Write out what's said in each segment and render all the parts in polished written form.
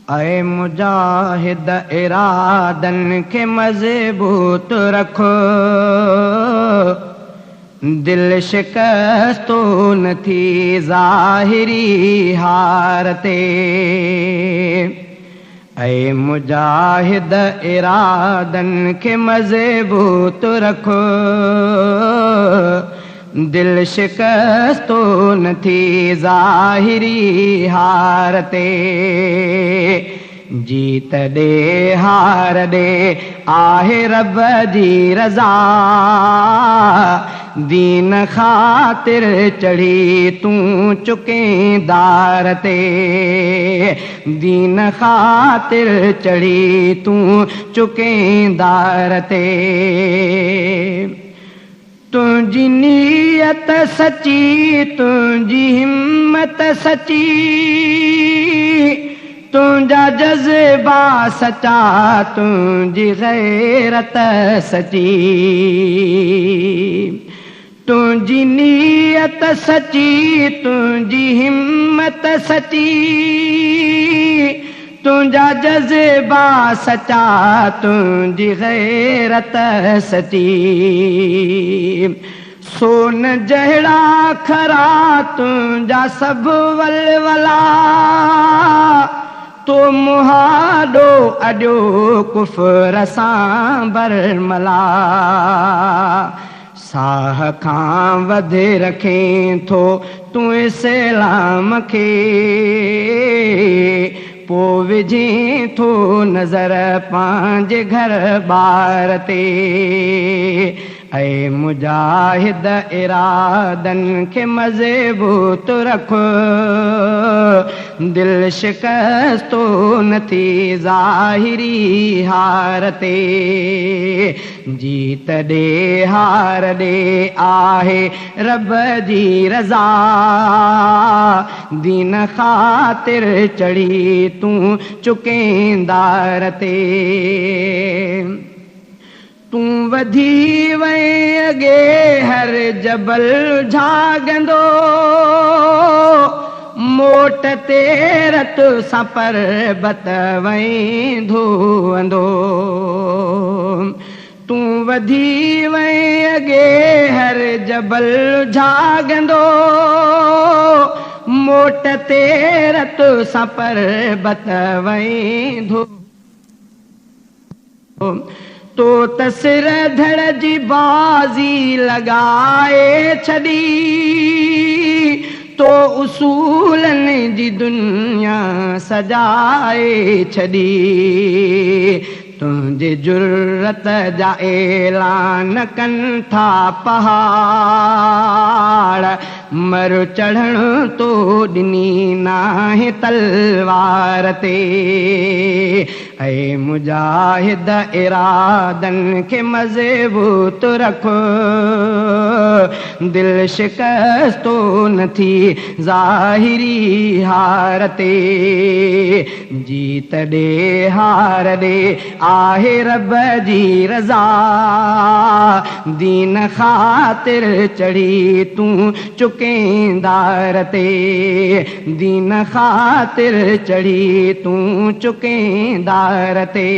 ऐ मुजाहिद इरादन के मजबूत रखो, दिल शिकस्तो न थी ज़ाहिरी हारते। ऐ मुजाहिद इरादन के मजबूत रखो, दिल शिकस्तो न थी ज़ाहिरी हारते। जीत दे हार दे आहे रब जी रज़ा, दीन ख़ातिर चढ़ी तूं चुकेंदार ते। दीन ख़ातिर चढ़ी तूं चुकेंदार ते। तुंहिंजी नीयत सची, तुंहिंजी हिम्मत सची, तुंहिंजा जज़्बा सचा, तुंहिंजी गैरत सची। तुंहिंजी नीयत सची, तुंहिंजी हिम्मत सची, तुंहिंजा जज़्बा सचा, तुंहिंजी गैरत सची। सोन जहिड़ा खरा तुंहिंजा सभु वलवला, तो मुहाॾो अॼो कुफ़र सां बरमला। साह खां वधे रखें थो तूं इस्लाम खे, पोइ विझें थो नज़र पंहिंजे घर ॿार ते। ऐ मुजाहिद इरादन खे मज़बूत रखो, दिल शिकस्तो न थी ज़ाहिरी हारते। जीत दे हार दे आहे रब जी रज़ा, दीन ख़ातिर चढ़ी तूं चुकेंदार ते। तूं वधी वएं अॻे हर जबल झागंदो, मोट ते रत सां पर्बत वएं धोअंदो। तूं वधी वएं अॻे हर जबल झागंदो, मोट ते रत सां पर्बत वएं धो। तो त सिर धड़ जी बाज़ी लॻाए छॾी, तो उसूलनि जी दुनिया सजाए छॾी। तुंहिंजे जुर्रत जा ऐलान कनि था पहाड़, मर चढ़ण तो ॾिनी नाहे तलवार ते। ऐ मुजाहिद इरादन खे मज़बूत रखो, दिल शिकस्तो न थी ज़ाहिरी हार ते। जीत दे हार दे आहे रब जी रज़ा, दीन ख़ातिर चढ़ी तूं चुकेंदार ते। दीन ख़ातिर चढ़ी तूं चुकेंदार ते।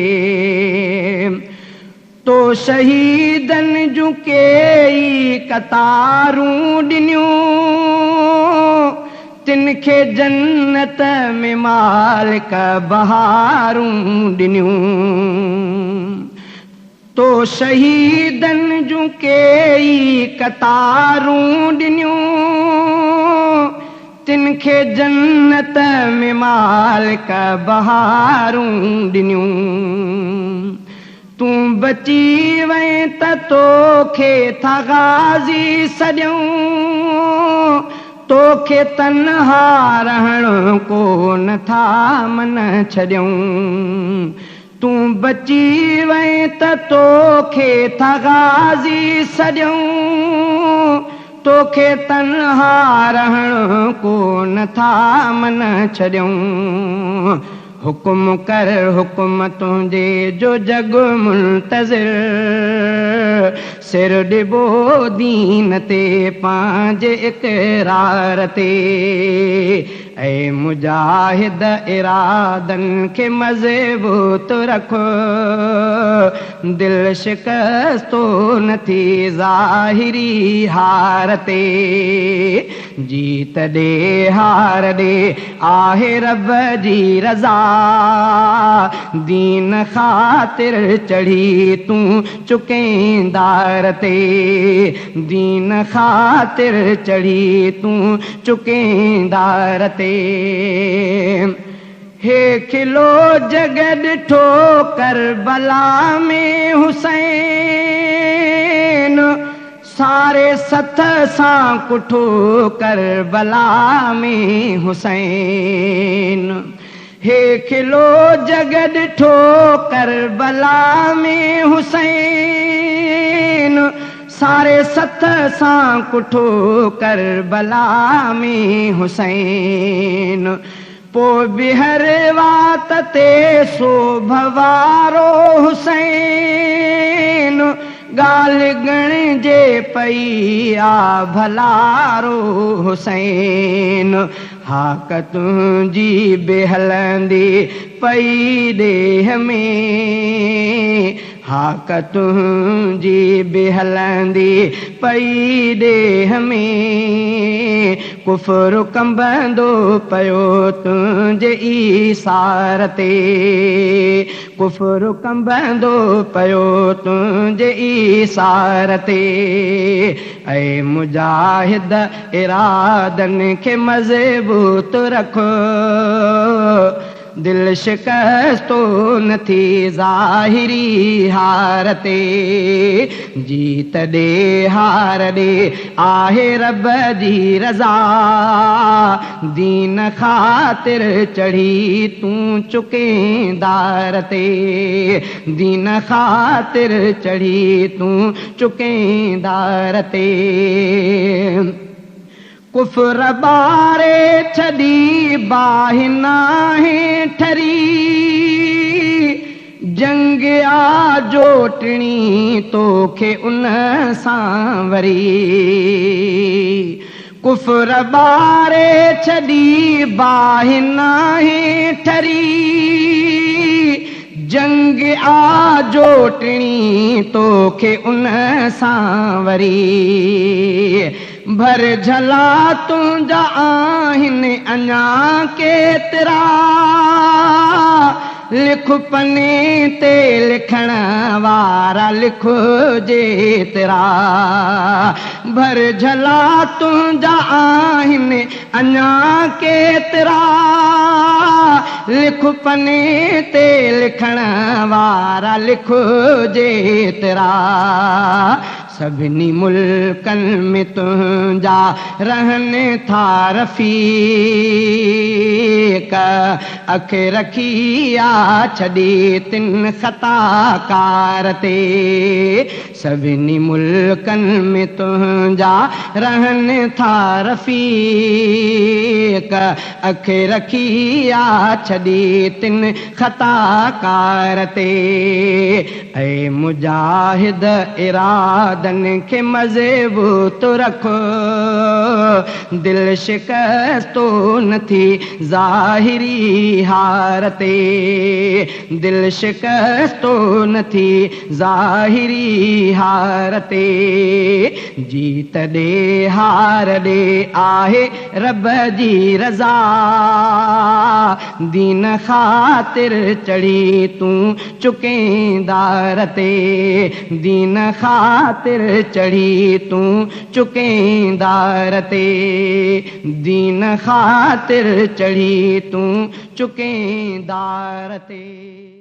तो शहीदनि जूं केई कतारूं ॾिनियूं, तिनखे जन्नत में मालिक बहारूं ॾिनियूं। तो शहीदनि जूं केई कतारूं ॾिनियूं, तिनखे जन्नत में मालिक बहारूं ॾिनियूं। तूं बची वएं त तोखे था गाज़ी सॾियूं, तोखे तन्हा रहण को नथा मन छॾियूं। तूं बची वएं त तोखे था गाज़ी सॾियूं, तोखे तन्हा रहण को नथा मन छॾियूं। हुकुम कर हुकुम तुंहिंजे जो जग मुंतज़िर, सिर ॾिबो दीन ते पंहिंजे इक़रार ते। ऐ मुजाहिद इरादन के मज़बूत रखो दिल शिकस्तो न थी ज़ाहिरी हार ते जीत दे हार दे आहे रब जी रज़ा दीन ख़ातिर चढ़ी तूं चुकेंदार ते दीन ख़ातिर चढ़ी तूं चुकेंदार ते हे खिलो जग ॾिठो करबला में हुसैन सारे सथ सां कुठो करबला में हुसैन हे खिलो जग ॾिठो करबला में हुसैन सारे सथ सां कुठो करबला में हुसैन पोइ बिहर वात ते सोभवारो हुसैन ॻाल्हि ॻणिजे पई आ भलारो हुसैन हाक तुंहिंजी बेहलंदी पई ॾेह में हाक तुंहिंजी बेहलंदी पई ॾेह में कुफर कंबंदो पियो तुंहिंजे ईसार ते कुफर कंबंदो पियो तुंहिंजे ईसार ते ऐ मुजाहिद इरादनि खे मज़बूत रखो दिल शिकस्तो न थी ज़ाहिरी हार ते जीत ॾे हार ॾे आहे रब जी रज़ा दीन ख़ातिर चढ़ी तूं चुकेंदार ते दीन ख़ातिर चढ़ी तूं चुकेंदार ते कुफर बारे छॾी बाहि नाहे ठरी जंग आ जोटणी तोखे उन सां वरी कुफर बारे छॾी बाहि नाहे ठरी जंग आ जोटणी तोखे उन सां वरी भर झला तुंहिंजा आहिनि अञा केतिरा लिख पने ते लिखण वारा लिख जेतिरा भर झला तुंहिंजा आहिनि अञा केतिरा लिख पने ते लिखण वारा लिख जेतिरा सभिनी मुल्कनि में तुंहिंजा रहनि था रफ़ीक अख रखी आ छॾी तिन ख़ताकार ते सभिनी मुल्कनि में तुंहिंजा रहनि था रफ़ीक अख रखी आ छॾी तिन ख़ताकार ते ऐ मुजाहिद इरादनि खे मज़बूत रखो दिल शिकस्तो न थी ज़ाहिरी हार ते दिल शिकस्तो न थी ज़ाहिरी हार ते जीत ॾे हार ॾे आहे रब जी रज़ा दीन ख़ातिर चढ़ी तूं चुकेंदार ते दीन ख़ातिर चढ़ी तूं चुकेंदार ते दीन ख़ातिर चढ़ी तूं चुकेंदार ते